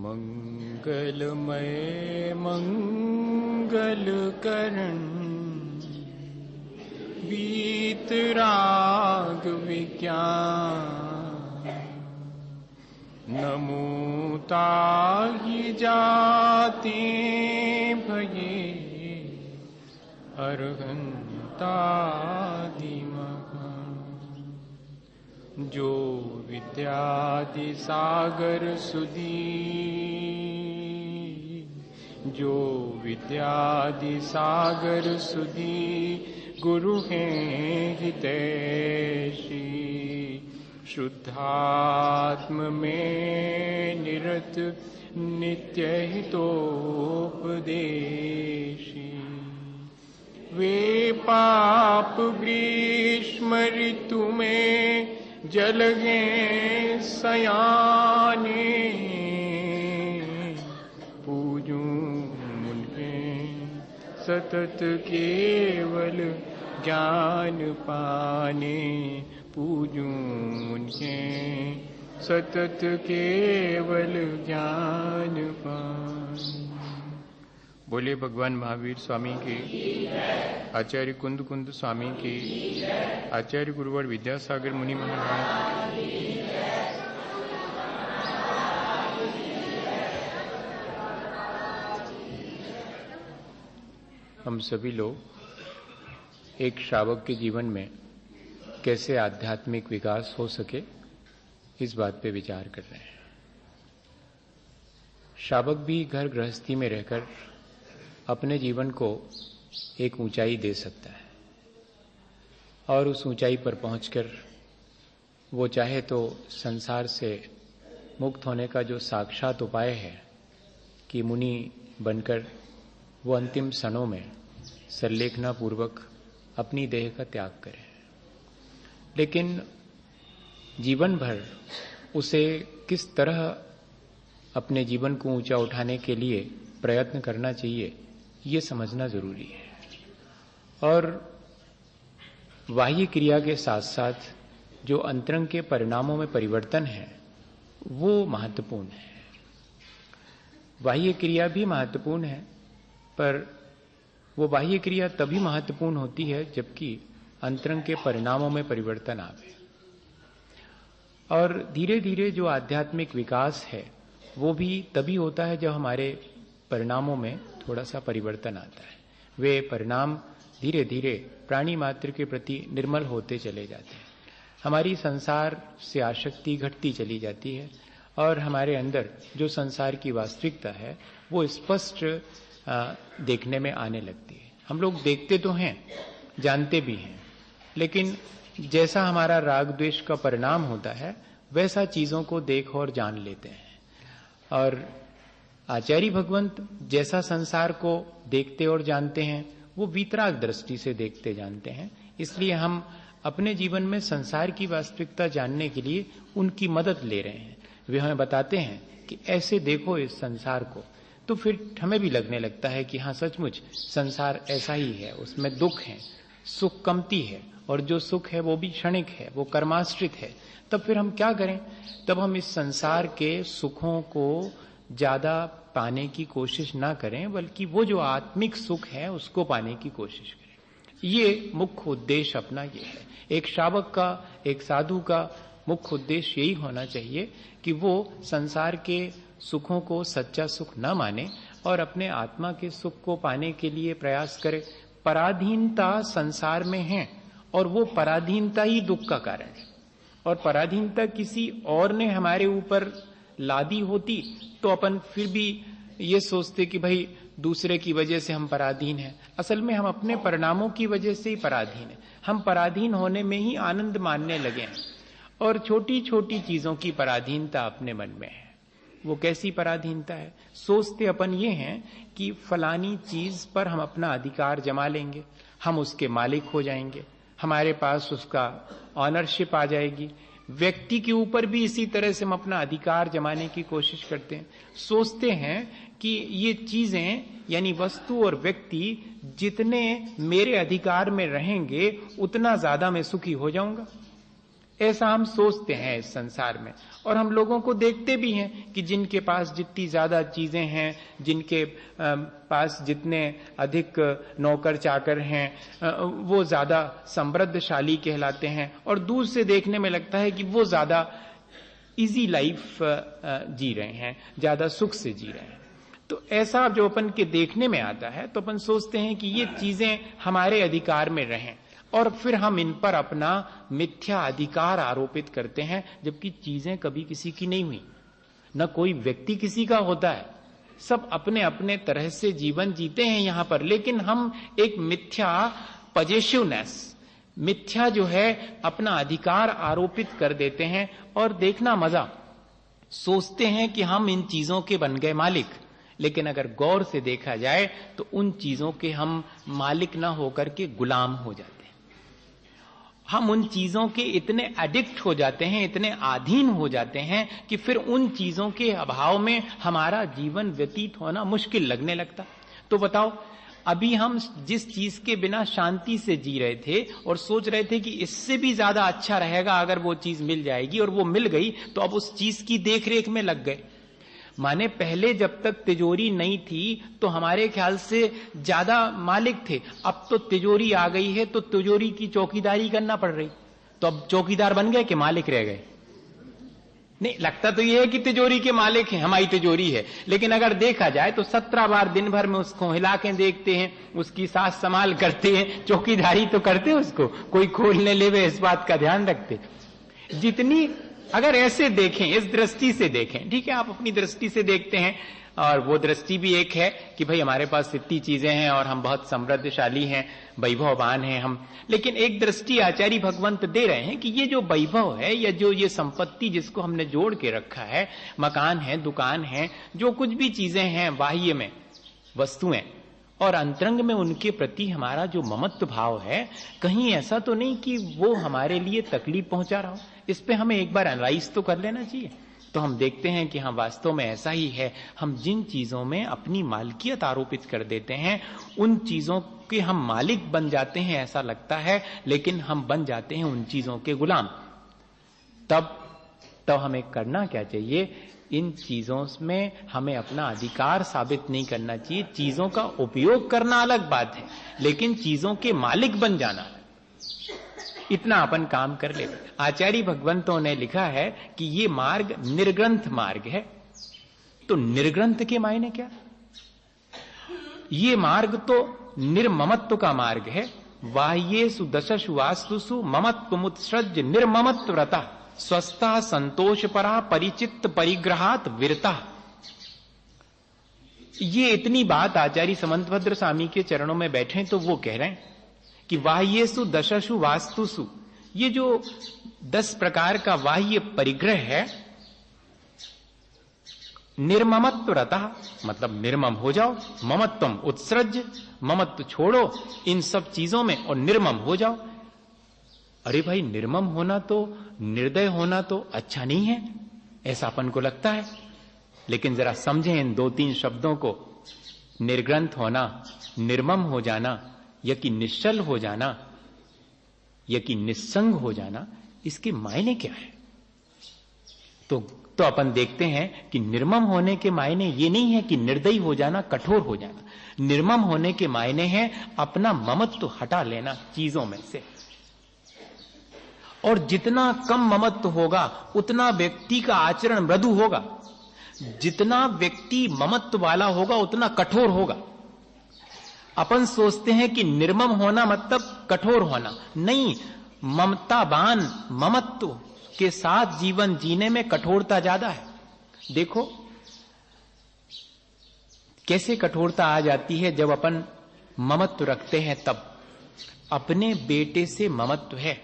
मंगलमय मंगलकरण वीतराग विज्ञान नमो ताहि जाते भये अर्हन्तादिमः जो विद्यादि सागर सुधी जो विद्यादि सागर सुधी गुरु हैं हितैषी शुद्धात्म में निरत नित्य हितोपदेशी वे पाप ग्रीष्म ऋतु में जलगे सयाने पूजूं उनके सतत केवल ज्ञान पाने पूजूं उनके सतत केवल ज्ञान पाने। बोले भगवान महावीर स्वामी के, आचार्य कुंद कुंद स्वामी के, आचार्य गुरुवर विद्यासागर मुनि महाराज। हम सभी लोग एक श्रावक के जीवन में कैसे आध्यात्मिक विकास हो सके इस बात पे विचार कर रहे हैं। श्रावक भी घर गृहस्थी में रहकर अपने जीवन को एक ऊंचाई दे सकता है और उस ऊंचाई पर पहुंचकर वो चाहे तो संसार से मुक्त होने का जो साक्षात उपाय है कि मुनि बनकर वो अंतिम क्षणों में संलेखना पूर्वक अपनी देह का त्याग करे, लेकिन जीवन भर उसे किस तरह अपने जीवन को ऊंचा उठाने के लिए प्रयत्न करना चाहिए ये समझना जरूरी है। और बाह्य क्रिया के साथ साथ जो अंतरंग के परिणामों में परिवर्तन है वो महत्वपूर्ण है। बाह्य क्रिया भी महत्वपूर्ण है, पर वो बाह्य क्रिया तभी महत्वपूर्ण होती है जबकि अंतरंग के परिणामों में परिवर्तन आवे। और धीरे धीरे जो आध्यात्मिक विकास है वो भी तभी होता है जब हमारे परिणामों में थोड़ा सा परिवर्तन आता है। वे परिणाम धीरे धीरे प्राणी मात्र के प्रति निर्मल होते चले जाते हैं, हमारी संसार से आसक्ति घटती चली जाती है और हमारे अंदर जो संसार की वास्तविकता है वो स्पष्ट देखने में आने लगती है। हम लोग देखते तो हैं, जानते भी हैं, लेकिन जैसा हमारा राग द्वेष का परिणाम होता है वैसा चीजों को देख और जान लेते हैं। और आचार्य भगवंत जैसा संसार को देखते और जानते हैं वो वीतराग दृष्टि से देखते जानते हैं। इसलिए हम अपने जीवन में संसार की वास्तविकता जानने के लिए उनकी मदद ले रहे हैं। वे हमें बताते हैं कि ऐसे देखो इस संसार को, तो फिर हमें भी लगने लगता है कि हाँ सचमुच संसार ऐसा ही है, उसमें दुख है, सुख कमती है और जो सुख है वो भी क्षणिक है, वो कर्माश्रित है। तब फिर हम क्या करें? तब हम इस संसार के सुखों को ज्यादा पाने की कोशिश ना करें, बल्कि वो जो आत्मिक सुख है उसको पाने की कोशिश करें। ये मुख्य उद्देश्य अपना ये है। एक श्रावक का, एक साधु का मुख्य उद्देश्य यही होना चाहिए कि वो संसार के सुखों को सच्चा सुख न माने और अपने आत्मा के सुख को पाने के लिए प्रयास करे। पराधीनता संसार में है और वो पराधीनता ही दुख का कारण है। और पराधीनता किसी और ने हमारे ऊपर लादी होती तो अपन फिर भी ये सोचते कि भाई दूसरे की वजह से हम पराधीन हैं। असल में हम अपने परिणामों की वजह से ही पराधीन हैं। हम पराधीन होने में ही आनंद मानने लगे हैं और छोटी छोटी चीजों की पराधीनता अपने मन में है। वो कैसी पराधीनता है? सोचते अपन ये हैं कि फलानी चीज पर हम अपना अधिकार जमा लेंगे, हम उसके मालिक हो जाएंगे, हमारे पास उसका ऑनरशिप आ जाएगी। व्यक्ति के ऊपर भी इसी तरह से हम अपना अधिकार जमाने की कोशिश करते हैं। सोचते हैं कि ये चीजें यानी वस्तु और व्यक्ति जितने मेरे अधिकार में रहेंगे उतना ज्यादा मैं सुखी हो जाऊंगा। ऐसा हम सोचते हैं इस संसार में। और हम लोगों को देखते भी हैं कि जिनके पास जितनी ज्यादा चीजें हैं, जिनके पास जितने अधिक नौकर चाकर हैं, वो ज्यादा समृद्धशाली कहलाते हैं, और दूर से देखने में लगता है कि वो ज्यादा इजी लाइफ जी रहे हैं, ज्यादा सुख से जी रहे हैं। तो ऐसा जो अपन के देखने में आता है तो अपन सोचते हैं कि ये चीजें हमारे अधिकार में रहें, और फिर हम इन पर अपना मिथ्या अधिकार आरोपित करते हैं, जबकि चीजें कभी किसी की नहीं हुई, न कोई व्यक्ति किसी का होता है, सब अपने अपने तरह से जीवन जीते हैं यहां पर। लेकिन हम एक मिथ्या पजेसिवनेस, मिथ्या जो है अपना अधिकार आरोपित कर देते हैं, और देखना मजा, सोचते हैं कि हम इन चीजों के बन गए मालिक, लेकिन अगर गौर से देखा जाए तो उन चीजों के हम मालिक ना होकर के गुलाम हो जाते हैं। हम उन चीजों के इतने एडिक्ट हो जाते हैं, इतने अधीन हो जाते हैं कि फिर उन चीजों के अभाव में हमारा जीवन व्यतीत होना मुश्किल लगने लगता। तो बताओ, अभी हम जिस चीज के बिना शांति से जी रहे थे और सोच रहे थे कि इससे भी ज्यादा अच्छा रहेगा अगर वो चीज मिल जाएगी, और वो मिल गई, तो अब उस चीज की देखरेख में लग गए। माने पहले जब तक तिजोरी नहीं थी तो हमारे ख्याल से ज्यादा मालिक थे, अब तो तिजोरी आ गई है तो तिजोरी की चौकीदारी करना पड़ रही। तो अब चौकीदार बन गए कि मालिक रह गए? नहीं, लगता तो यह है कि तिजोरी के मालिक हैं, हमारी तिजोरी है, लेकिन अगर देखा जाए तो 17 बार दिन भर में उसको हिला के देखते हैं, उसकी साथ संभाल करते हैं, चौकीदारी तो करते हैं उसको, कोई खोलने ले इस बात का ध्यान रखते। जितनी अगर ऐसे देखें, इस दृष्टि से देखें, ठीक है, आप अपनी दृष्टि से देखते हैं, और वो दृष्टि भी एक है कि भाई हमारे पास इतनी चीजें हैं और हम बहुत समृद्धशाली हैं, वैभववान हैं हम। लेकिन एक दृष्टि आचार्य भगवंत दे रहे हैं कि ये जो वैभव है या जो ये संपत्ति जिसको हमने जोड़ के रखा है, मकान है, दुकान है, जो कुछ भी चीजें हैं बाह्य में वस्तुएं, और अंतरंग में उनके प्रति हमारा जो ममत्व भाव है, कहीं ऐसा तो नहीं कि वो हमारे लिए तकलीफ पहुंचा रहा हो। इस पे हमें एक बार एनालाइज तो कर लेना चाहिए। तो हम देखते हैं कि हाँ, वास्तव में ऐसा ही है। हम जिन चीजों में अपनी मालकियत आरोपित कर देते हैं, उन चीजों के हम मालिक बन जाते हैं ऐसा लगता है, लेकिन हम बन जाते हैं उन चीजों के गुलाम। तब हमें करना क्या चाहिए? इन चीजों में हमें अपना अधिकार साबित नहीं करना चाहिए। चीजों का उपयोग करना अलग बात है, लेकिन चीजों के मालिक बन जाना, इतना अपन काम कर ले। आचार्य भगवंतों ने लिखा है कि ये मार्ग निर्ग्रंथ मार्ग है। तो निर्ग्रंथ के मायने क्या? ये मार्ग तो निर्ममत्व का मार्ग है। बाह्येषु दशसु वास्तुषु ममत्वमुत्सृज्य निर्ममत्व व्रता स्वस्था संतोष परा परिचित्त परिग्रहात विरता। ये इतनी बात आचार्य समंतभद्र स्वामी के चरणों में बैठे तो वो कह रहे हैं कि बाह्येषु दशसु वास्तुषु, ये जो 10 प्रकार का बाह्य परिग्रह है, निर्ममत्व रता, मतलब निर्मम हो जाओ, ममत्वम उत्सृज्य, ममत्व छोड़ो इन सब चीजों में और निर्मम हो जाओ। अरे भाई, निर्मम होना तो, निर्दय होना तो अच्छा नहीं है, ऐसा अपन को लगता है। लेकिन जरा समझें इन 2-3 शब्दों को। निर्ग्रंथ होना, निर्मम हो जाना, या कि निश्चल हो जाना, या कि निस्संग हो जाना, इसके मायने क्या है? तो अपन देखते हैं कि निर्मम होने के मायने ये नहीं है कि निर्दयी हो जाना, कठोर हो जाना। निर्मम होने के मायने हैं अपना ममत्व हटा लेना चीजों में से। और जितना कम ममत्व होगा उतना व्यक्ति का आचरण मृदु होगा, जितना व्यक्ति ममत्व वाला होगा उतना कठोर होगा। अपन सोचते हैं कि निर्मम होना मतलब कठोर होना, नहीं। ममतावान, ममत्व के साथ जीवन जीने में कठोरता ज्यादा है। देखो कैसे कठोरता आ जाती है जब अपन ममत्व रखते हैं। तब अपने बेटे से ममत्व है,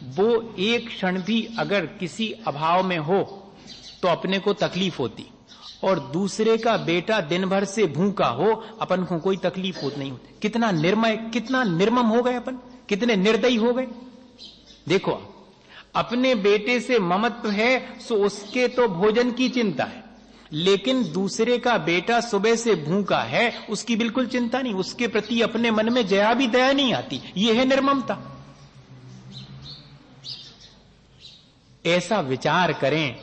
वो एक क्षण भी अगर किसी अभाव में हो तो अपने को तकलीफ होती, और दूसरे का बेटा दिन भर से भूखा हो अपन को कोई तकलीफ होती नहीं होती। कितना निर्मय, कितना निर्मम हो गए अपन, कितने निर्दयी हो गए। देखो, अपने बेटे से ममत्व है सो उसके तो भोजन की चिंता है, लेकिन दूसरे का बेटा सुबह से भूखा है उसकी बिल्कुल चिंता नहीं, उसके प्रति अपने मन में जया भी दया नहीं आती। यह है निर्ममता। ऐसा विचार करें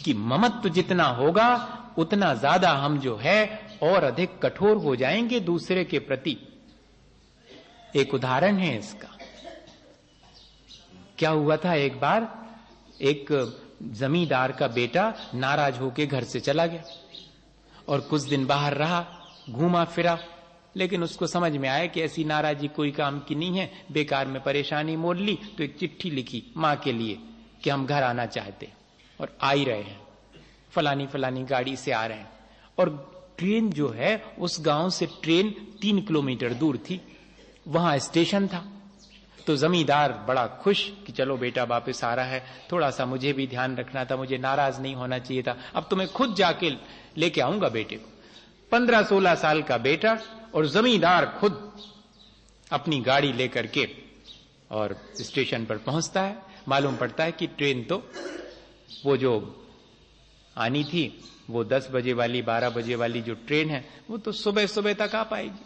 कि ममत्व जितना होगा उतना ज्यादा हम जो है और अधिक कठोर हो जाएंगे दूसरे के प्रति। एक उदाहरण है इसका। क्या हुआ था, एक बार एक जमींदार का बेटा नाराज होकर घर से चला गया और कुछ दिन बाहर रहा, घूमा फिरा, लेकिन उसको समझ में आया कि ऐसी नाराजी कोई काम की नहीं है, बेकार में परेशानी मोल ली। तो एक चिट्ठी लिखी मां के लिए कि हम घर आना चाहते और आ ही रहे हैं, फलानी फलानी गाड़ी से आ रहे हैं। और ट्रेन जो है उस गांव से ट्रेन 3 किलोमीटर दूर थी, वहां स्टेशन था। तो जमींदार बड़ा खुश कि चलो बेटा वापस आ रहा है, थोड़ा सा मुझे भी ध्यान रखना था, मुझे नाराज नहीं होना चाहिए था, अब तो मैं खुद जाके लेके आऊंगा बेटे को। 15-16 साल का बेटा और जमींदार खुद अपनी गाड़ी लेकर के और स्टेशन पर पहुंचता है। मालूम पड़ता है कि ट्रेन तो वो जो आनी थी वो 10 बजे वाली 12 बजे वाली जो ट्रेन है वो तो सुबह सुबह तक आ पाएगी।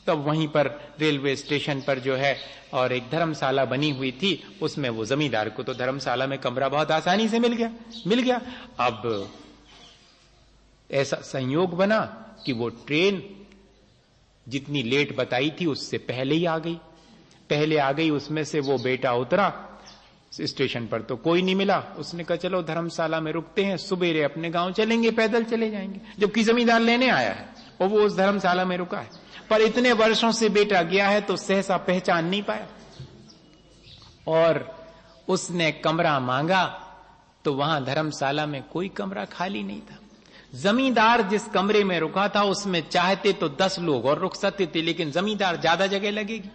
तब वहीं पर रेलवे स्टेशन पर जो है और एक धर्मशाला बनी हुई थी, उसमें वो जमींदार को तो धर्मशाला में कमरा बहुत आसानी से मिल गया। अब ऐसा संयोग बना कि वो ट्रेन जितनी लेट बताई थी उससे पहले ही आ गई। उसमें से वो बेटा उतरा, स्टेशन पर तो कोई नहीं मिला। उसने कहा चलो धर्मशाला में रुकते हैं, सुबेरे अपने गांव चलेंगे, पैदल चले जाएंगे। जबकि जमींदार लेने आया है और वो उस धर्मशाला में रुका है, पर इतने वर्षों से बेटा गया है तो सहसा पहचान नहीं पाया। और उसने कमरा मांगा तो वहां धर्मशाला में कोई कमरा खाली नहीं था। जमींदार जिस कमरे में रुका था उसमें चाहते तो 10 लोग और रुक सकते थे, लेकिन जमींदार ज्यादा जगह लगेगी।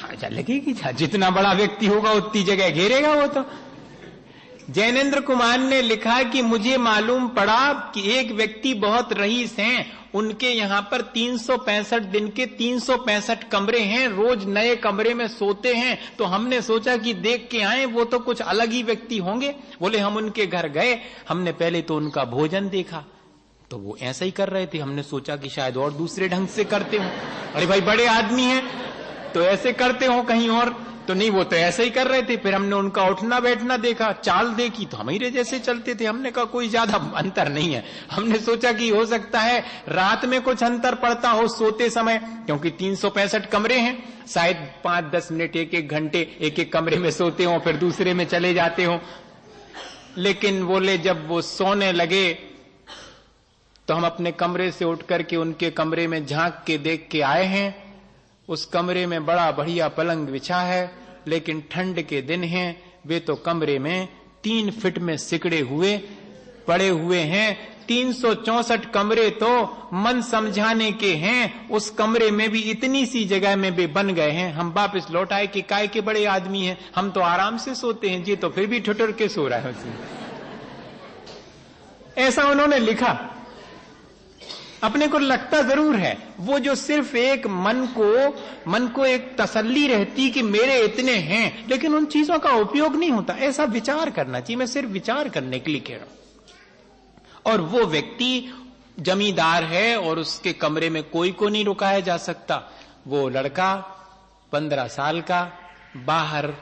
अच्छा लगेगी, जितना बड़ा व्यक्ति होगा उतनी जगह घेरेगा वो तो। जैनेन्द्र कुमार ने लिखा कि मुझे मालूम पड़ा कि एक व्यक्ति बहुत रईस हैं, उनके यहां पर 365 दिन के 365 कमरे हैं, रोज नए कमरे में सोते हैं। तो हमने सोचा कि देख के आए, वो तो कुछ अलग ही व्यक्ति होंगे। बोले हम उनके घर गए, हमने पहले तो उनका भोजन देखा तो वो ऐसा ही कर रहे थे। हमने सोचा कि शायद और दूसरे ढंग से करते हो, अरे भाई बड़े आदमी हैं तो ऐसे करते हो, कहीं और तो नहीं, वो तो ऐसे ही कर रहे थे। फिर हमने उनका उठना बैठना देखा, चाल देखी तो हमारे जैसे चलते थे। हमने कहा कोई ज्यादा अंतर नहीं है। हमने सोचा कि हो सकता है रात में कुछ अंतर पड़ता हो सोते समय, क्योंकि 365 कमरे हैं, शायद 5-10 मिनट 1-1 घंटे एक कमरे में सोते हो, फिर दूसरे में चले जाते हो। लेकिन बोले जब वो सोने लगे तो हम अपने कमरे से उठ करके उनके कमरे में झांक के देख के आए हैं। उस कमरे में बड़ा बढ़िया पलंग बिछा है, लेकिन ठंड के दिन हैं, वे तो कमरे में 3 फीट में सिकड़े हुए पड़े हुए हैं। 364 कमरे तो मन समझाने के हैं, उस कमरे में भी इतनी सी जगह में भी बन गए हैं। हम वापस लौट आए कि काय के बड़े आदमी हैं, हम तो आराम से सोते हैं, जी तो फिर भी ठुठुर के सो रहा है उसमें। ऐसा उन्होंने लिखा। अपने को लगता जरूर है वो जो सिर्फ एक मन को एक तसल्ली रहती कि मेरे इतने हैं, लेकिन उन चीजों का उपयोग नहीं होता। ऐसा विचार करना चाहिए, मैं सिर्फ विचार करने के लिए कह रहा हूं। और वो व्यक्ति जमींदार है और उसके कमरे में कोई को नहीं रुकाया जा सकता। वो लड़का 15 साल का बाहर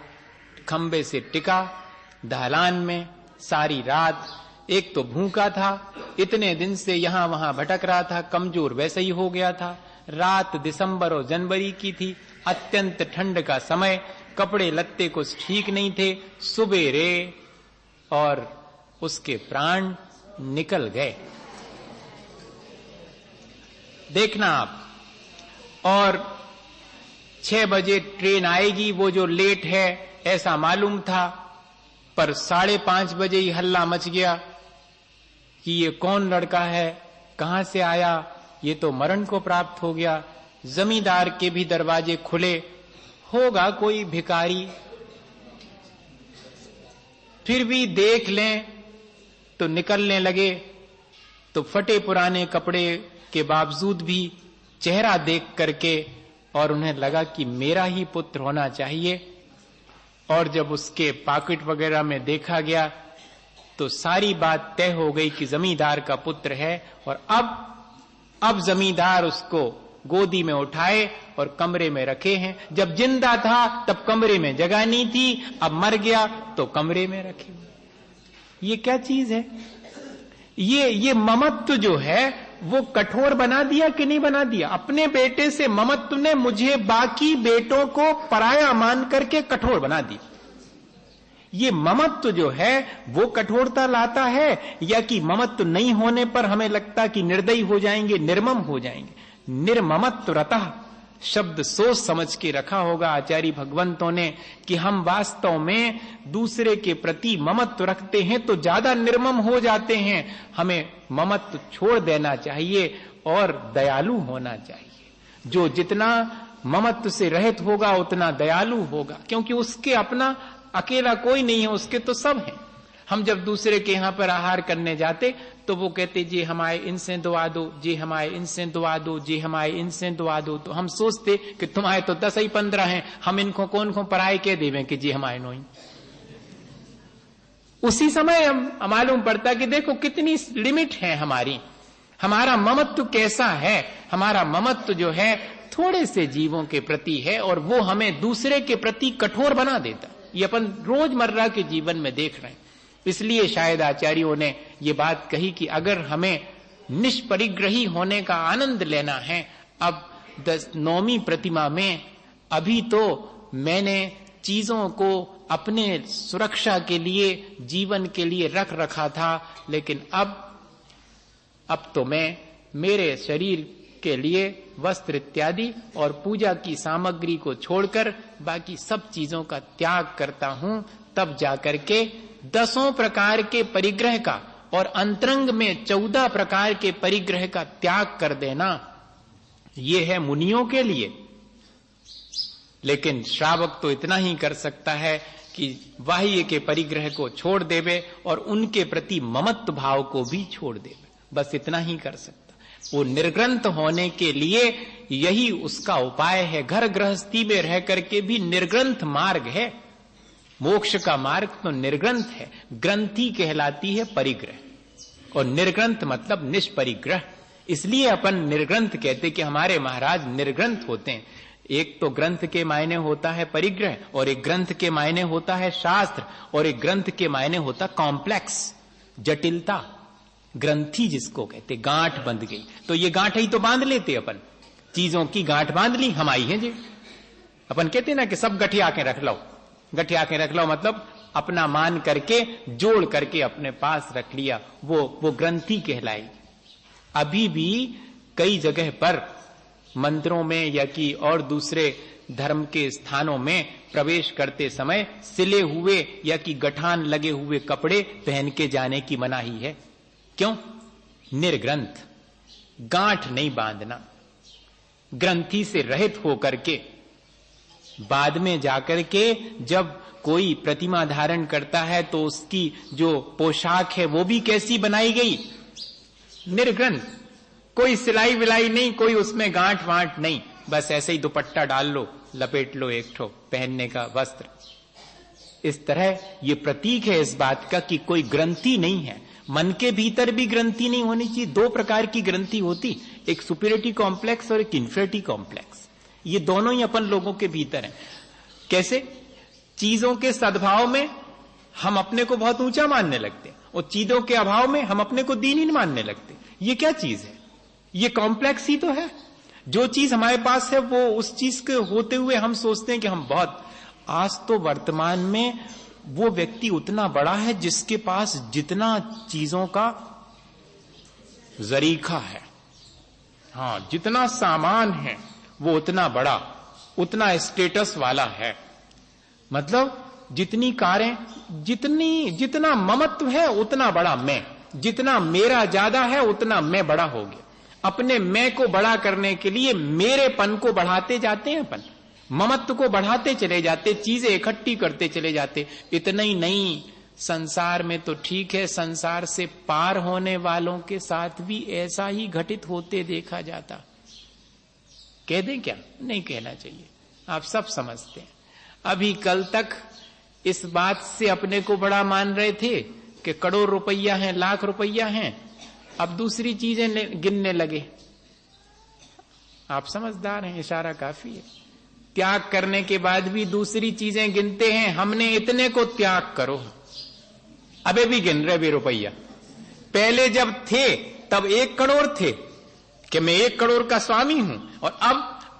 खंबे से टिका ढलान में सारी रात। एक तो भूखा था, इतने दिन से यहां वहां भटक रहा था, कमजोर वैसे ही हो गया था। रात दिसंबर और जनवरी की थी, अत्यंत ठंड का समय, कपड़े लत्ते कुछ ठीक नहीं थे। सुबेरे और उसके प्राण निकल गए। देखना आप। और 6 बजे ट्रेन आएगी, वो जो लेट है ऐसा मालूम था, पर 5:30 बजे ही हल्ला मच गया कि ये कौन लड़का है, कहां से आया, ये तो मरण को प्राप्त हो गया। जमींदार के भी दरवाजे खुले, होगा कोई भिखारी, फिर भी देख लें तो निकलने लगे। तो फटे पुराने कपड़े के बावजूद भी चेहरा देख करके और उन्हें लगा कि मेरा ही पुत्र होना चाहिए। और जब उसके पॉकेट वगैरह में देखा गया तो सारी बात तय हो गई कि जमींदार का पुत्र है। और अब जमींदार उसको गोदी में उठाए और कमरे में रखे हैं। जब जिंदा था तब कमरे में जगह नहीं थी, अब मर गया तो कमरे में रखे। ये क्या चीज है? ये ममत्व जो है वो कठोर बना दिया कि नहीं बना दिया? अपने बेटे से ममत्व ने मुझे बाकी बेटों को पराया मान करके कठोर बना दिया। ये ममत्व जो है वो कठोरता लाता है, या कि ममत्व नहीं होने पर हमें लगता कि निर्दयी हो जाएंगे, निर्मम हो जाएंगे? निर्ममत्व रतः शब्द सोच समझ के रखा होगा आचार्य भगवंतों ने कि हम वास्तव में दूसरे के प्रति ममत्व रखते हैं तो ज्यादा निर्मम हो जाते हैं। हमें ममत्व छोड़ देना चाहिए और दयालु होना चाहिए। जो जितना ममत्व से रहित होगा उतना दयालु होगा, क्योंकि उसके अपना अकेला कोई नहीं है, उसके तो सब हैं। हम जब दूसरे के यहां पर आहार करने जाते तो वो कहते जी हमारे इनसे दुआ दो, जी हमारे इनसे दुआ दो, जी हमारे इनसे दुआ दो। तो हम सोचते कि तुम्हारे तो 10 ही 15 हैं, हम इनको कौन को पराए कह देवें कि जी हमारे नोई। उसी समय हम मालूम पड़ता कि देखो कितनी लिमिट है हमारी, हमारा ममत्व कैसा है। हमारा ममत्व जो है थोड़े से जीवों के प्रति है और वो हमें दूसरे के प्रति कठोर बना देता। ये अपन रोजमर्रा के जीवन में देख रहे हैं। इसलिए शायद आचार्यों ने ये बात कही कि अगर हमें निष्परिग्रही होने का आनंद लेना है, अब 9वीं प्रतिमा में अभी तो मैंने चीजों को अपने सुरक्षा के लिए, जीवन के लिए रख रखा था, लेकिन अब तो मैं मेरे शरीर के लिए वस्त्र इत्यादि और पूजा की सामग्री को छोड़कर बाकी सब चीजों का त्याग करता हूं। तब जाकर के 10 प्रकार के परिग्रह का और अंतरंग में 14 प्रकार के परिग्रह का त्याग कर देना, यह है मुनियों के लिए। लेकिन श्रावक तो इतना ही कर सकता है कि बाह्य के परिग्रह को छोड़ देवे और उनके प्रति ममत्व भाव को भी छोड़ देवे, बस इतना ही कर सकता। वो निर्ग्रंथ होने के लिए यही उसका उपाय है। घर गृहस्थी में रह करके भी निर्ग्रंथ मार्ग है। मोक्ष का मार्ग तो निर्ग्रंथ है। ग्रंथी कहलाती है परिग्रह, और निर्ग्रंथ मतलब निष्परिग्रह। इसलिए अपन निर्ग्रंथ कहते कि हमारे महाराज निर्ग्रंथ होते हैं। एक तो ग्रंथ के मायने होता है परिग्रह, और एक ग्रंथ के मायने होता है शास्त्र, और एक ग्रंथ के मायने होता कॉम्प्लेक्स, जटिलता। ग्रंथी जिसको कहते, गांठ बंध गई तो ये गांठ ही तो बांध लेते अपन, चीजों की गांठ बांध ली हम आई है जी। अपन कहते ना कि सब गठिया के रख लो, गठिया के रख लो मतलब अपना मान करके जोड़ करके अपने पास रख लिया, वो ग्रंथि कहलाई। अभी भी कई जगह पर मंदिरों में या कि और दूसरे धर्म के स्थानों में प्रवेश करते समय सिले हुए या कि गठान लगे हुए कपड़े पहन के जाने की मनाही है। क्यों? निर्ग्रंथ, गांठ नहीं बांधना। ग्रंथि से रहित होकर के बाद में जाकर के जब कोई प्रतिमा धारण करता है तो उसकी जो पोशाक है वो भी कैसी बनाई गई? निर्ग्रंथ, कोई सिलाई विलाई नहीं, कोई उसमें गांठ वांठ नहीं, बस ऐसे ही दुपट्टा डाल लो, लपेट लो एक ठो पहनने का वस्त्र। इस तरह ये प्रतीक है इस बात का कि कोई ग्रंथि नहीं है। मन के भीतर भी ग्रंथि नहीं होनी चाहिए। 2 प्रकार की ग्रंथि होती, एक सुपीरियरिटी कॉम्प्लेक्स और एक इंफीरियरिटी कॉम्प्लेक्स। ये दोनों ही अपन लोगों के भीतर हैं। कैसे? चीजों के सद्भाव में हम अपने को बहुत ऊंचा मानने लगते और चीजों के अभाव में हम अपने को दीनहीन मानने लगते। ये क्या चीज है? ये कॉम्प्लेक्स ही तो है। जो चीज हमारे पास है वो उस चीज के होते हुए हम सोचते हैं कि हम बहुत। आज तो वर्तमान में वो व्यक्ति उतना बड़ा है जिसके पास जितना चीजों का जरीखा है, हाँ, जितना सामान है वो उतना बड़ा, उतना स्टेटस वाला है। मतलब जितनी कारें, जितना ममत्व है उतना बड़ा मैं, जितना मेरा ज्यादा है उतना मैं बड़ा हो गया। अपने मैं को बड़ा करने के लिए मेरेपन को बढ़ाते जाते हैं अपन, ममत्व को बढ़ाते चले जाते, चीजें इकट्ठी करते चले जाते। इतना ही नहीं, संसार में तो ठीक है, संसार से पार होने वालों के साथ भी ऐसा ही घटित होते देखा जाता। कह दें क्या? नहीं कहना चाहिए, आप सब समझते हैं। अभी कल तक इस बात से अपने को बड़ा मान रहे थे कि करोड़ रुपया है, लाख रुपया है, अब दूसरी चीजें गिनने लगे। आप समझदार हैं, इशारा काफी है। त्याग करने के बाद भी दूसरी चीजें गिनते हैं, हमने इतने को त्याग करो। अबे भी गिन रहे भी रुपया। पहले जब थे तब 1 करोड़ थे कि मैं 1 करोड़ का स्वामी हूं, और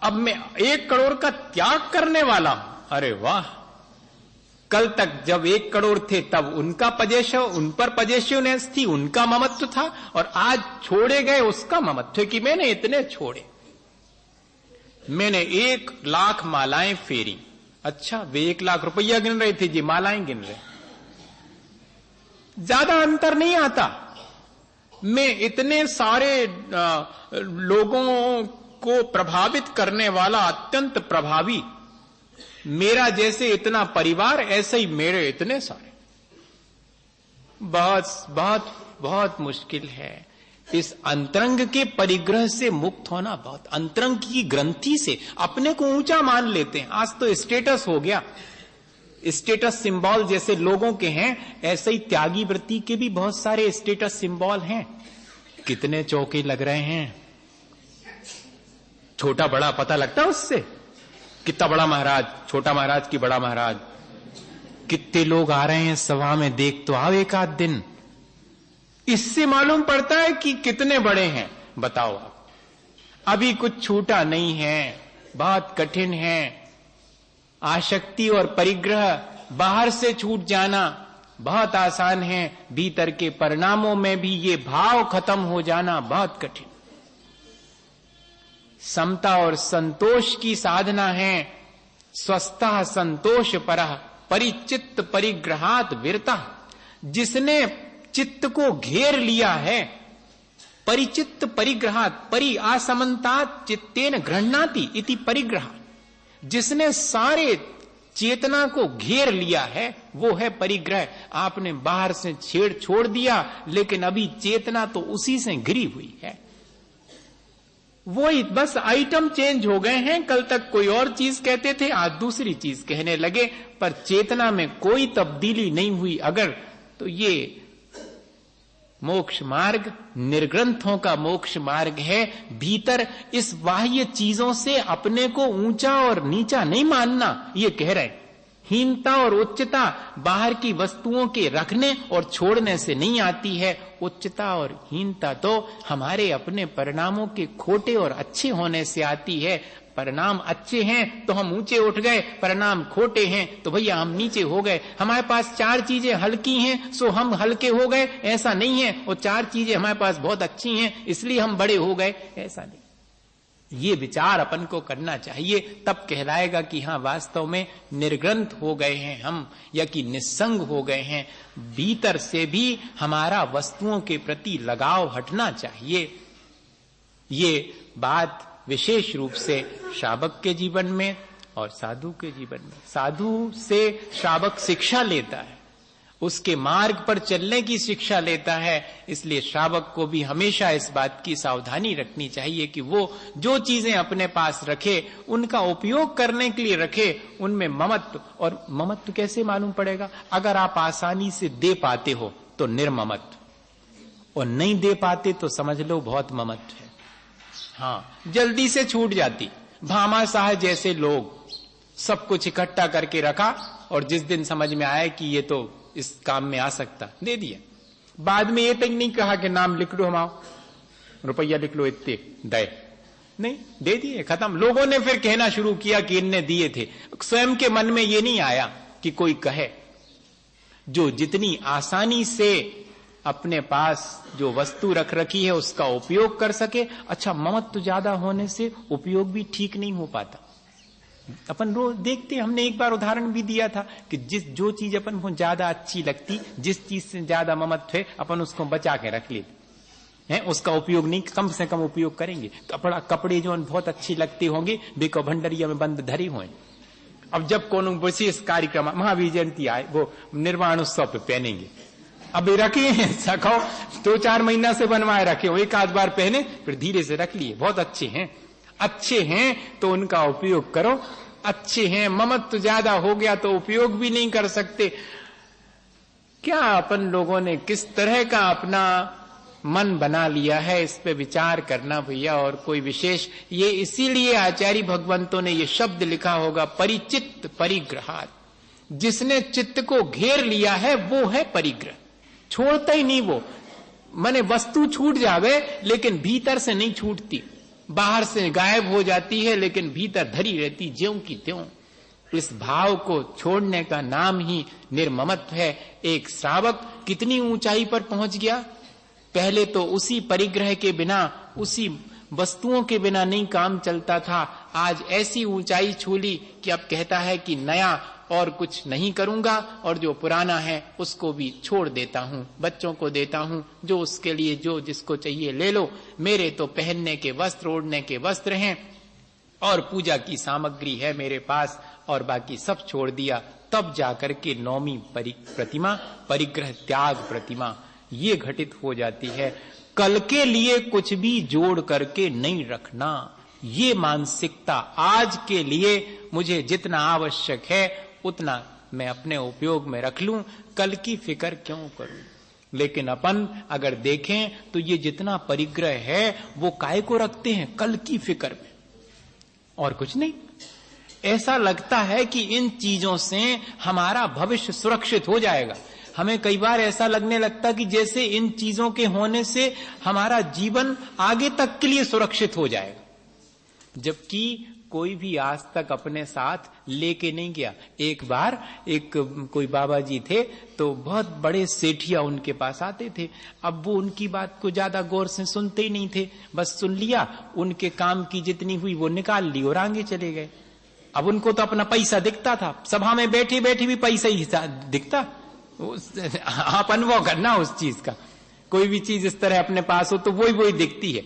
अब मैं 1 करोड़ का त्याग करने वाला हूं। अरे वाह! कल तक जब 1 करोड़ थे तब उनका उन पर पजेसिवनेस थी, उनका ममत्व था, और आज छोड़े गए उसका ममत्व कि मैंने इतने छोड़े, मैंने 1 लाख मालाएं फेरी। अच्छा, वे 1 लाख रुपया गिन रहे थे जी, मालाएं गिन रहे। ज्यादा अंतर नहीं आता। मैं इतने सारे लोगों को प्रभावित करने वाला अत्यंत प्रभावी, मेरा जैसे इतना परिवार, ऐसे ही मेरे इतने सारे। बहुत बहुत बहुत मुश्किल है इस अंतरंग के परिग्रह से मुक्त होना। बहुत अंतरंग की ग्रंथि से अपने को ऊंचा मान लेते हैं। आज तो स्टेटस हो गया, स्टेटस सिंबल जैसे लोगों के हैं, ऐसे ही त्यागी वृत्ति के भी बहुत सारे स्टेटस सिंबल हैं। कितने चौके लग रहे हैं, छोटा बड़ा पता लगता है उससे। कितना बड़ा महाराज, छोटा महाराज की बड़ा महाराज, कितने लोग आ रहे हैं सभा में, देख तो आओ एक आध दिन, इससे मालूम पड़ता है कि कितने बड़े हैं। बताओ आप, अभी कुछ छूटा नहीं है, बहुत कठिन है। आसक्ति और परिग्रह, बाहर से छूट जाना बहुत आसान है, भीतर के परिणामों में भी ये भाव खत्म हो जाना बहुत कठिन। समता और संतोष की साधना है। स्वस्थः संतोष परः परिचित्त परिग्रहात विरतः। जिसने चित्त को घेर लिया है, परिचित्त परिग्रहात, परि आसमंतात चित्तेन गृह्णाति इति परिग्रह। जिसने सारे चेतना को घेर लिया है वो है परिग्रह। आपने बाहर से छोड़ दिया, लेकिन अभी चेतना तो उसी से घिरी हुई है। वही बस आइटम चेंज हो गए हैं। कल तक कोई और चीज कहते थे, आज दूसरी चीज कहने लगे, पर चेतना में कोई तब्दीली नहीं हुई अगर, तो ये मोक्ष मार्ग निर्ग्रंथों का मोक्ष मार्ग है। भीतर इस बाह्य चीजों से अपने को ऊंचा और नीचा नहीं मानना, ये कह रहे हैं। हीनता और उच्चता बाहर की वस्तुओं के रखने और छोड़ने से नहीं आती है। उच्चता और हीनता तो हमारे अपने परिणामों के खोटे और अच्छे होने से आती है। परिणाम अच्छे हैं तो हम ऊंचे उठ गए, परिणाम खोटे हैं तो भैया हम नीचे हो गए। हमारे पास 4 चीजें हल्की हैं सो हम हल्के हो गए, ऐसा नहीं है। और 4 चीजें हमारे पास बहुत अच्छी हैं इसलिए हम बड़े हो गए, ऐसा नहीं। ये विचार अपन को करना चाहिए, तब कहलाएगा कि हाँ वास्तव में निर्ग्रंथ हो गए हैं हम, या कि निस्संग हो गए हैं। भीतर से भी हमारा वस्तुओं के प्रति लगाव हटना चाहिए। ये बात विशेष रूप से श्रावक के जीवन में और साधु के जीवन में। साधु से श्रावक शिक्षा लेता है, उसके मार्ग पर चलने की शिक्षा लेता है। इसलिए श्रावक को भी हमेशा इस बात की सावधानी रखनी चाहिए कि वो जो चीजें अपने पास रखे उनका उपयोग करने के लिए रखे, उनमें ममत्व। और ममत्व कैसे मालूम पड़ेगा? अगर आप आसानी से दे पाते हो तो निर्ममत्व, और नहीं दे पाते तो समझ लो बहुत ममत्व है। हाँ, जल्दी से छूट जाती। भामा शाह जैसे लोग सब कुछ इकट्ठा करके रखा, और जिस दिन समझ में आया कि ये तो इस काम में आ सकता, दे दिया। बाद में ये तक नहीं कहा कि नाम लिख लो, हम रुपया लिख लो इतने दे, नहीं, दे दिए, खत्म। लोगों ने फिर कहना शुरू किया कि इनने दिए थे। स्वयं के मन में ये नहीं आया कि कोई कहे। जो जितनी आसानी से अपने पास जो वस्तु रख रखी है उसका उपयोग कर सके। अच्छा, ममत्व ज्यादा होने से उपयोग भी ठीक नहीं हो पाता। अपन रोज देखते, हमने एक बार उदाहरण भी दिया था कि जो चीज अपन को ज्यादा अच्छी लगती, जिस चीज से ज्यादा ममत्व है, अपन उसको बचा के रख लेते हैं, उसका उपयोग नहीं, कम से कम उपयोग करेंगे। कपड़े जो बहुत अच्छे लगते होंगे बेको भंडरिया में बंद धरे हुए। अब जब कोनो विशेष कार्यक्रम, महावीर जयंती आए, वो निर्वाण उत्सव पे पहनेंगे। अब रखे हैं, सखाओ 2-4 महीना से बनवाए रखे हो, एक आध बार पहने फिर धीरे से रख लिए, बहुत अच्छे हैं। अच्छे हैं तो उनका उपयोग करो। अच्छे हैं, ममत्व ज्यादा हो गया तो उपयोग भी नहीं कर सकते। क्या अपन लोगों ने किस तरह का अपना मन बना लिया है, इस पे विचार करना भैया। और कोई विशेष, ये इसीलिए आचार्य भगवंतों ने ये शब्द लिखा होगा, परिचित्त परिग्रहात्। जिसने चित्त को घेर लिया है वो है परिग्रह, छोड़ता ही नहीं वो। माने वस्तु छूट जावे लेकिन भीतर से नहीं छूटती, बाहर से गायब हो जाती है लेकिन भीतर धरी रहती ज्यों की त्यों। इस भाव को छोड़ने का नाम ही निर्ममत्व है। एक श्रावक कितनी ऊंचाई पर पहुंच गया। पहले तो उसी परिग्रह के बिना, उसी वस्तुओं के बिना नहीं काम चलता था। आज ऐसी ऊंचाई छू ली कि अब कहता है कि नया और कुछ नहीं करूंगा, और जो पुराना है उसको भी छोड़ देता हूं, बच्चों को देता हूं, जो उसके लिए जो जिसको चाहिए ले लो। मेरे तो पहनने के वस्त्र, ओढ़ने के वस्त्र हैं और पूजा की सामग्री है मेरे पास, और बाकी सब छोड़ दिया। तब जाकर के नौवीं प्रतिमा, परिग्रह त्याग प्रतिमा, ये घटित हो जाती है। कल के लिए कुछ भी जोड़ करके नहीं रखना, ये मानसिकता। आज के लिए मुझे जितना आवश्यक है उतना मैं अपने उपयोग में रख लूं, कल की फिक्र क्यों करूं। लेकिन अपन अगर देखें तो ये जितना परिग्रह है वो काय को रखते हैं, कल की फिक्र में, और कुछ नहीं। ऐसा लगता है कि इन चीजों से हमारा भविष्य सुरक्षित हो जाएगा। हमें कई बार ऐसा लगने लगता कि जैसे इन चीजों के होने से हमारा जीवन आगे तक के लिए सुरक्षित हो जाएगा, जबकि कोई भी आज तक अपने साथ लेके नहीं गया। एक बार कोई बाबा जी थे तो बहुत बड़े सेठिया उनके पास आते थे। अब वो उनकी बात को ज्यादा गौर से सुनते ही नहीं थे, बस सुन लिया, उनके काम की जितनी हुई वो निकाल ली और आगे चले गए। अब उनको तो अपना पैसा दिखता था, सभा में बैठे बैठे भी पैसा ही दिखता। आप अनुभव करना उस चीज का, कोई भी चीज इस तरह अपने पास हो तो वही दिखती है।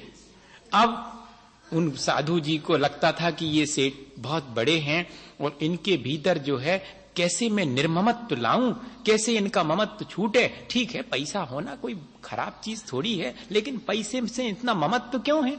अब उन साधु जी को लगता था कि ये सेठ बहुत बड़े हैं और इनके भीतर जो है कैसे मैं निर्ममत्व लाऊं, कैसे इनका ममत्व छूटे। ठीक है, पैसा होना कोई खराब चीज थोड़ी है, लेकिन पैसे से इतना ममत्व क्यों है।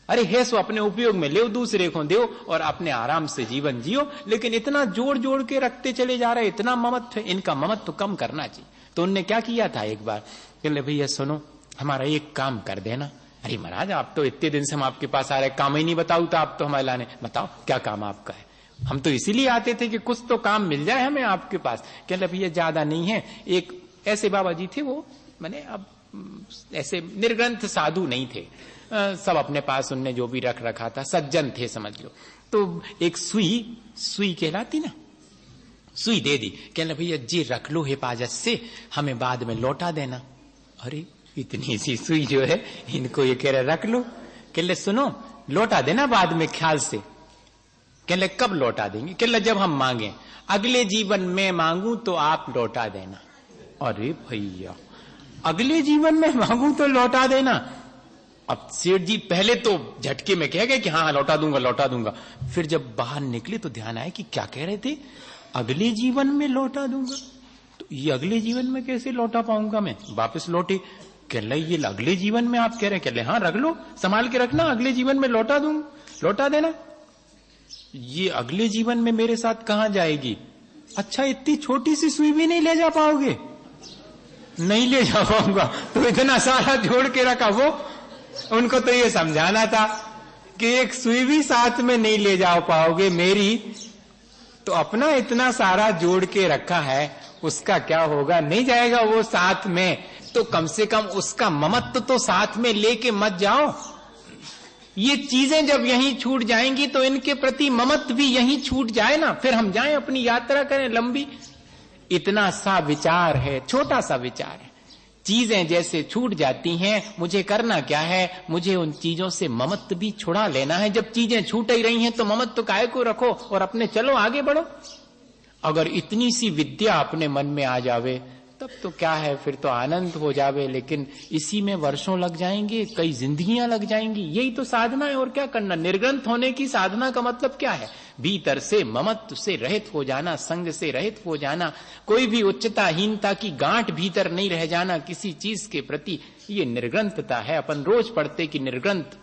अरे है सो अपने उपयोग में ले, दूसरे को दो और अपने आराम से जीवन जियो, लेकिन इतना जोड़ जोड़ के रखते चले जा रहे, इतना ममत्व है, इनका ममत्व कम करना चाहिए। तो उनने क्या किया था, एक बार कहले भैया सुनो, हमारा एक काम कर देना। अरे महाराज, आप तो इतने दिन से हम आपके पास आ रहे, काम ही नहीं बताऊ तो आप तो हमारे लाने, बताओ क्या काम आपका है। हम तो इसीलिए आते थे कि कुछ तो काम मिल जाए हमें आपके पास। कहले भैया ज्यादा नहीं है। एक ऐसे बाबा जी थे, वो मैंने अब ऐसे निर्ग्रंथ साधु नहीं थे, सब अपने पास उनने जो भी रख रखा था, सज्जन थे समझ लो। तो एक सुई कहलाती ना, सुई दे दी। कहले भैया जी रख लो हिफाजत से, हमें बाद में लौटा देना। अरे इतनी सी सुई जो है, इनको ये कह रहे रख लो। कहले सुनो, लौटा देना बाद में ख्याल से। कहले कब लौटा देंगे। कहले जब हम मांगे, अगले जीवन में मांगू तो आप लौटा देना। अरे भैया, अगले जीवन में मांगू तो लौटा देना। अब सेठ जी पहले तो झटके में कह गए कि हाँ लौटा दूंगा लौटा दूंगा। फिर जब बाहर निकले तो ध्यान आया कि क्या कह रहे थे, अगले जीवन में लौटा दूंगा। तो ये अगले जीवन में कैसे लौटा पाऊंगा मैं। वापस लौटे। कह रहे ये अगले जीवन में आप कह रहे। कह रहे हाँ रख लो, संभाल के रखना, अगले जीवन में लौटा दूंगा, लौटा देना। ये अगले जीवन में मेरे साथ कहां जाएगी। अच्छा, इतनी छोटी सी सुई भी नहीं ले जा पाओगे। नहीं ले जा पाऊंगा। तो इतना सारा जोड़ के रखा। वो उनको तो ये समझाना था कि एक सुई भी साथ में नहीं ले जा पाओगे मेरी, तो अपना इतना सारा जोड़ के रखा है, उसका क्या होगा, नहीं जाएगा वो साथ में। तो कम से कम उसका ममत्व तो साथ में लेके मत जाओ। ये चीजें जब यहीं छूट जाएंगी तो इनके प्रति ममत्व भी यहीं छूट जाए ना, फिर हम जाएं अपनी यात्रा करें लंबी। इतना सा विचार है, छोटा सा विचार है। चीजें जैसे छूट जाती हैं, मुझे करना क्या है, मुझे उन चीजों से ममत्व भी छुड़ा लेना है। जब चीजें छूट ही रही हैं तो ममत्व काहे को रखो और अपने चलो आगे बढ़ो। अगर इतनी सी विद्या अपने मन में आ जावे तब तो क्या है, फिर तो आनंद हो जावे। लेकिन इसी में वर्षों लग जाएंगे, कई जिंदगियां लग जाएंगी। यही तो साधना है, और क्या करना। निर्ग्रंथ होने की साधना का मतलब क्या है, भीतर से ममत्व से रहित हो जाना, संग से रहित हो जाना, कोई भी उच्चताहीनता की गांठ भीतर नहीं रह जाना किसी चीज के प्रति। ये निर्ग्रंथता है। अपन रोज पढ़ते कि निर्ग्रंथ,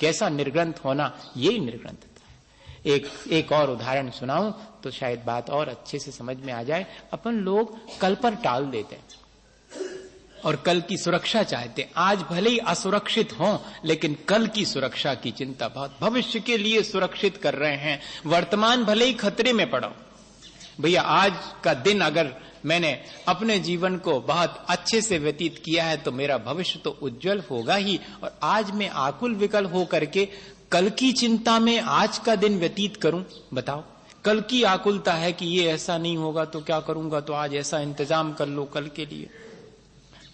कैसा निर्ग्रंथ होना, यही निर्ग्रंथता है। एक और उदाहरण सुनाऊं तो शायद बात और अच्छे से समझ में आ जाए। अपन लोग कल पर टाल देते हैं और कल की सुरक्षा चाहते। आज भले ही असुरक्षित हों, लेकिन कल की सुरक्षा की चिंता बहुत, भविष्य के लिए सुरक्षित कर रहे हैं। वर्तमान भले ही खतरे में पड़ो, भैया आज का दिन अगर मैंने अपने जीवन को बहुत अच्छे से व्यतीत किया है तो मेरा भविष्य तो उज्जवल होगा ही। और आज मैं आकुल विकल हो करके कल की चिंता में आज का दिन व्यतीत करूं, बताओ। कल की आकुलता है कि ये ऐसा नहीं होगा तो क्या करूंगा, तो आज ऐसा इंतजाम कर लो कल के लिए।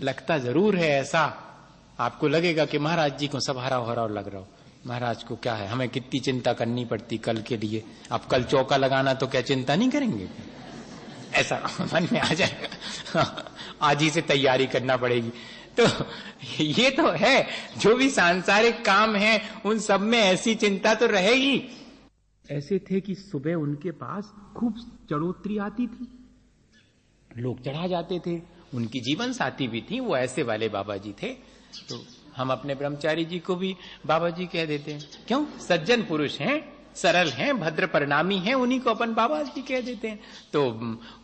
लगता जरूर है ऐसा, आपको लगेगा कि महाराज जी को सब हरा भरा लग रहा हो, महाराज को क्या है, हमें कितनी चिंता करनी पड़ती कल के लिए। अब कल चौका लगाना तो क्या चिंता नहीं करेंगे, ऐसा मन में आ जाएगा, आज ही से तैयारी करना पड़ेगी। तो ये तो है, जो भी सांसारिक काम है उन सब में ऐसी चिंता तो रहेगी। ऐसे थे कि सुबह उनके पास खूब चढ़ोतरी आती थी, लोग चढ़ा जाते थे, उनकी जीवन साथी भी थी, वो ऐसे वाले बाबा जी थे। तो हम अपने ब्रह्मचारी जी को भी बाबा जी कह देते हैं, क्यों, सज्जन पुरुष हैं, सरल हैं, भद्र परिणामी हैं, उन्हीं को अपन बाबा जी कह देते हैं। तो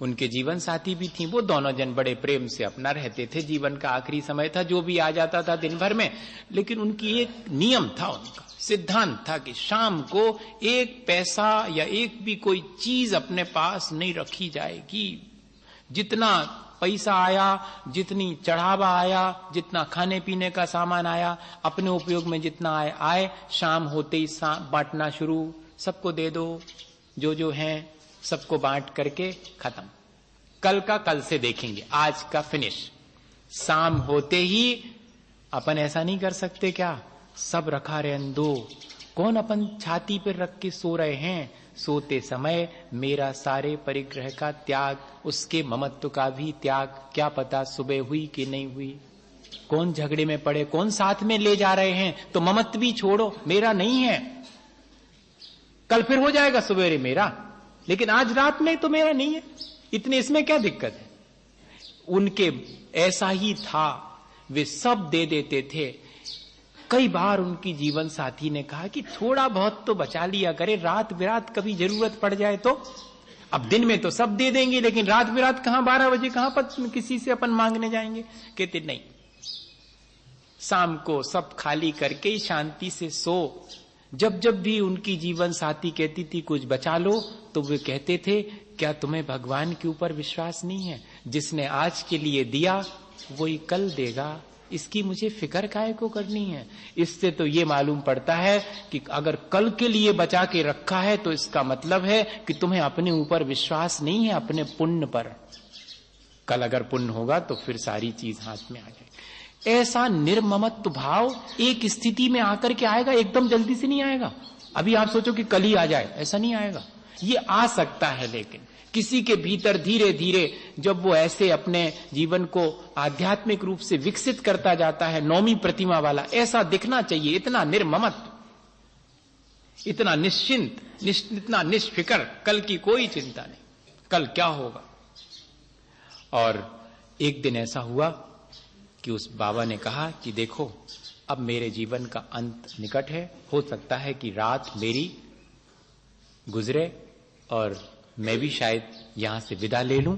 उनके जीवन साथी भी थी, वो दोनों जन बड़े प्रेम से अपना रहते थे। जीवन का आखिरी समय था, जो भी आ जाता था दिन भर में, लेकिन उनकी एक नियम था, उनका सिद्धांत था कि शाम को एक पैसा या एक भी कोई चीज अपने पास नहीं रखी जाएगी। जितना पैसा आया, जितनी चढ़ावा आया, जितना खाने पीने का सामान आया, अपने उपयोग में जितना आए शाम होते ही बांटना शुरू, सबको दे दो, जो जो हैं सबको बांट करके खत्म, कल का कल से देखेंगे, आज का फिनिश। शाम होते ही अपन ऐसा नहीं कर सकते क्या, सब रखा रहने दो, कौन अपन छाती पर रख के सो रहे हैं, सोते समय मेरा सारे परिग्रह का त्याग, उसके ममत्व का भी त्याग, क्या पता सुबह हुई कि नहीं हुई, कौन झगड़े में पड़े, कौन साथ में ले जा रहे हैं, तो ममत्व भी छोड़ो, मेरा नहीं है, कल फिर हो जाएगा सवेरे मेरा, लेकिन आज रात में तो मेरा नहीं है, इतने इसमें क्या दिक्कत है। उनके ऐसा ही था, वे सब दे देते थे। कई बार उनकी जीवन साथी ने कहा कि थोड़ा बहुत तो बचा लिया करे, रात बिरात कभी जरूरत पड़ जाए तो। अब दिन में तो सब दे देंगे, लेकिन रात बिरात कहां, 12 बजे कहां पर किसी से अपन मांगने जाएंगे। कहते नहीं, शाम को सब खाली करके ही शांति से सो। जब जब भी उनकी जीवन साथी कहती थी कुछ बचा लो, तो वे कहते थे, क्या तुम्हें भगवान के ऊपर विश्वास नहीं है, जिसने आज के लिए दिया वही कल देगा, इसकी मुझे फिक्र काहे को करनी है। इससे तो ये मालूम पड़ता है कि अगर कल के लिए बचा के रखा है तो इसका मतलब है कि तुम्हें अपने ऊपर विश्वास नहीं है, अपने पुण्य पर। कल अगर पुण्य होगा तो फिर सारी चीज हाथ में आ जाए। ऐसा निर्ममत्व भाव एक स्थिति में आकर के आएगा, एकदम जल्दी से नहीं आएगा। अभी आप सोचो कि कल ही आ जाए, ऐसा नहीं आएगा। ये आ सकता है, लेकिन किसी के भीतर धीरे धीरे जब वो ऐसे अपने जीवन को आध्यात्मिक रूप से विकसित करता जाता है, नौमी प्रतिमा वाला ऐसा दिखना चाहिए, इतना निर्ममत्व, इतना निश्चिंत, इतना निष्फिकर, कल की कोई चिंता नहीं, कल क्या होगा। और एक दिन ऐसा हुआ कि उस बाबा ने कहा कि देखो, अब मेरे जीवन का अंत निकट है, हो सकता है कि रात मेरी गुजरे और मैं भी शायद यहां से विदा ले लूं,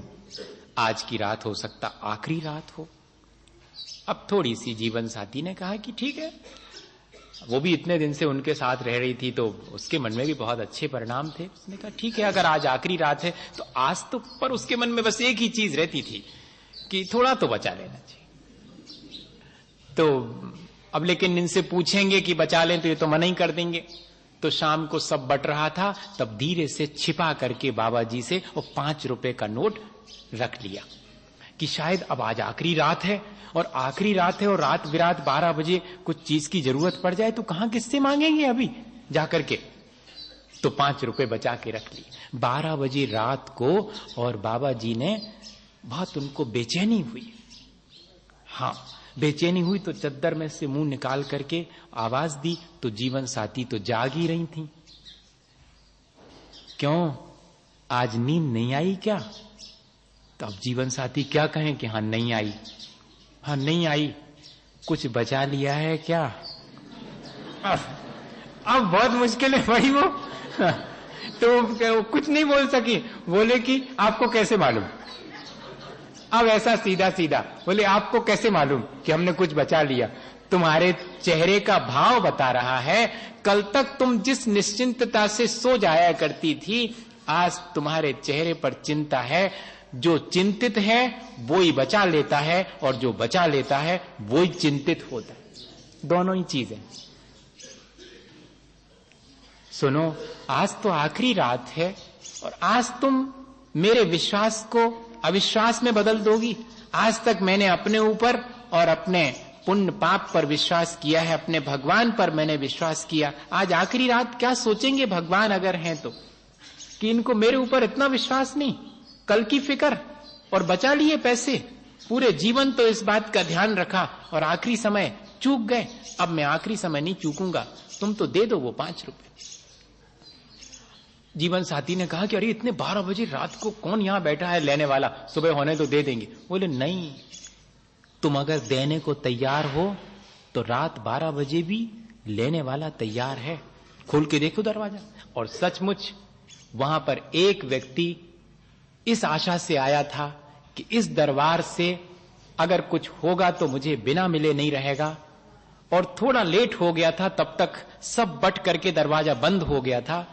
आज की रात हो सकता आखिरी रात हो। अब थोड़ी सी जीवन साथी ने कहा कि ठीक है, वो भी इतने दिन से उनके साथ रह रही थी तो उसके मन में भी बहुत अच्छे परिणाम थे। उसने कहा ठीक है, अगर आज आखिरी रात है तो आज तो, पर उसके मन में बस एक ही चीज रहती थी कि थोड़ा तो बचा लेना चाहिए। तो अब लेकिन इनसे पूछेंगे कि बचा लें तो ये तो मना ही कर देंगे। तो शाम को सब बट रहा था, तब धीरे से छिपा करके बाबा जी से वो 5 रुपए का नोट रख लिया कि शायद अब आज आखिरी रात है, और आखिरी रात है और रात बिरात 12 बजे कुछ चीज की जरूरत पड़ जाए तो कहां किससे मांगेंगे अभी जाकर के। तो 5 रुपए बचा के रख ली। 12 बजे रात को, और बाबा जी ने बहुत, उनको बेचैनी हुई, हाँ बेचैनी हुई, तो चद्दर में से मुंह निकाल करके आवाज दी, तो जीवन साथी तो जाग ही रही थी। क्यों, आज नींद नहीं आई क्या? तो अब जीवन साथी क्या कहें कि हाँ नहीं आई, हाँ नहीं आई, कुछ बचा लिया है क्या? अब बहुत मुश्किल है भाई वो। तो कुछ नहीं बोल सकी, बोले कि आपको कैसे मालूम? अब ऐसा सीधा सीधा बोले, आपको कैसे मालूम कि हमने कुछ बचा लिया? तुम्हारे चेहरे का भाव बता रहा है। कल तक तुम जिस निश्चिंतता से सो जाया करती थी, आज तुम्हारे चेहरे पर चिंता है। जो चिंतित है वो ही बचा लेता है, और जो बचा लेता है वो ही चिंतित होता है। दोनों ही चीजें। सुनो, आज तो आखिरी रात है, और आज तुम मेरे विश्वास को अविश्वास में बदल दोगी। आज तक मैंने अपने ऊपर और अपने पुण्य पाप पर विश्वास किया है, अपने भगवान पर मैंने विश्वास किया। आज आखिरी रात क्या सोचेंगे भगवान अगर हैं तो, कि इनको मेरे ऊपर इतना विश्वास नहीं, कल की फिक्र, और बचा लिए पैसे। पूरे जीवन तो इस बात का ध्यान रखा, और आखिरी समय चूक गए। अब मैं आखिरी समय नहीं चूकूंगा, तुम तो दे दो वो 5 रुपए। जीवन साथी ने कहा कि अरे इतने 12 बजे रात को कौन यहां बैठा है लेने वाला, सुबह होने तो दे देंगे। बोले नहीं, तुम अगर देने को तैयार हो तो रात 12 बजे भी लेने वाला तैयार है। खोल के देखो दरवाजा। और सचमुच वहां पर एक व्यक्ति इस आशा से आया था कि इस दरबार से अगर कुछ होगा तो मुझे बिना मिले नहीं रहेगा, और थोड़ा लेट हो गया था, तब तक सब बट करके दरवाजा बंद हो गया था।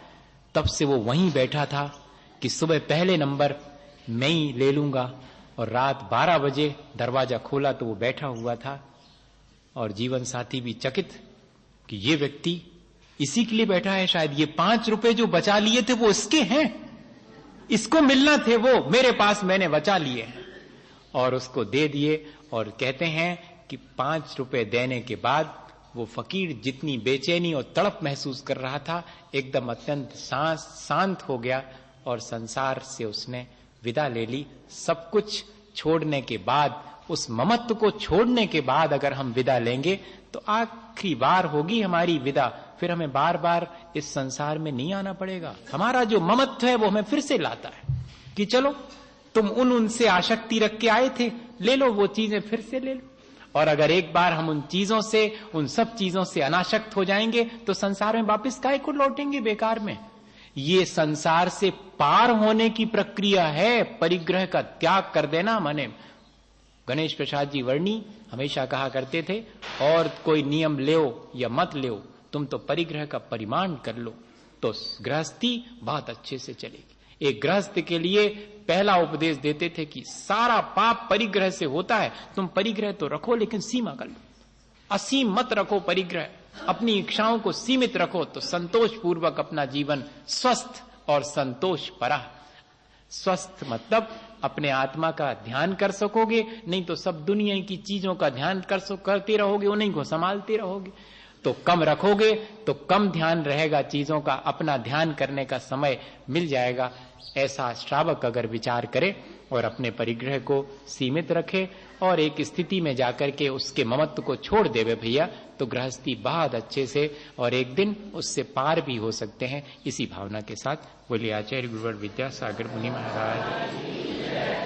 तब से वो वहीं बैठा था कि सुबह पहले नंबर मैं ही ले लूंगा, और रात 12 बजे दरवाजा खोला तो वो बैठा हुआ था। और जीवन साथी भी चकित कि ये व्यक्ति इसी के लिए बैठा है, शायद ये 5 रुपए जो बचा लिए थे वो इसके हैं, इसको मिलना थे, वो मेरे पास मैंने बचा लिए हैं। और उसको दे दिए। और कहते हैं कि 5 रुपए देने के बाद वो फकीर जितनी बेचैनी और तड़प महसूस कर रहा था, एकदम अत्यंत शांत हो गया, और संसार से उसने विदा ले ली। सब कुछ छोड़ने के बाद, उस ममत्व को छोड़ने के बाद अगर हम विदा लेंगे तो आखिरी बार होगी हमारी विदा। फिर हमें बार बार इस संसार में नहीं आना पड़ेगा। हमारा जो ममत्व है वो हमें फिर से लाता है कि चलो तुम उनसे आसक्ति रख के आए थे, ले लो वो चीजें, फिर से ले लो। और अगर एक बार हम उन चीजों से, उन सब चीजों से अनासक्त हो जाएंगे तो संसार में वापस काहे को लौटेंगे बेकार में। ये संसार से पार होने की प्रक्रिया है, परिग्रह का त्याग कर देना माने। गणेश प्रसाद जी वर्णी हमेशा कहा करते थे, और कोई नियम ले या मत ले, तुम तो परिग्रह का परिमाण कर लो तो गृहस्थी बहुत अच्छे से चलेगी। एक गृहस्थ के लिए पहला उपदेश देते थे कि सारा पाप परिग्रह से होता है, तुम परिग्रह तो रखो लेकिन सीमा कर लो, असीम मत रखो परिग्रह, अपनी इच्छाओं को सीमित रखो तो संतोष पूर्वक अपना जीवन स्वस्थ और संतोष परा। स्वस्थ मतलब अपने आत्मा का ध्यान कर सकोगे, नहीं तो सब दुनिया की चीजों का ध्यान करते रहोगे, उन्हीं को संभालते रहोगे। तो कम रखोगे तो कम ध्यान रहेगा चीजों का, अपना ध्यान करने का समय मिल जाएगा। ऐसा श्रावक अगर विचार करे और अपने परिग्रह को सीमित रखे और एक स्थिति में जाकर के उसके ममत्व को छोड़ देवे भैया, तो गृहस्थी बहुत अच्छे से और एक दिन उससे पार भी हो सकते हैं। इसी भावना के साथ बोलिए आचार्य गुरुवर विद्यासागर मुनि महाराज।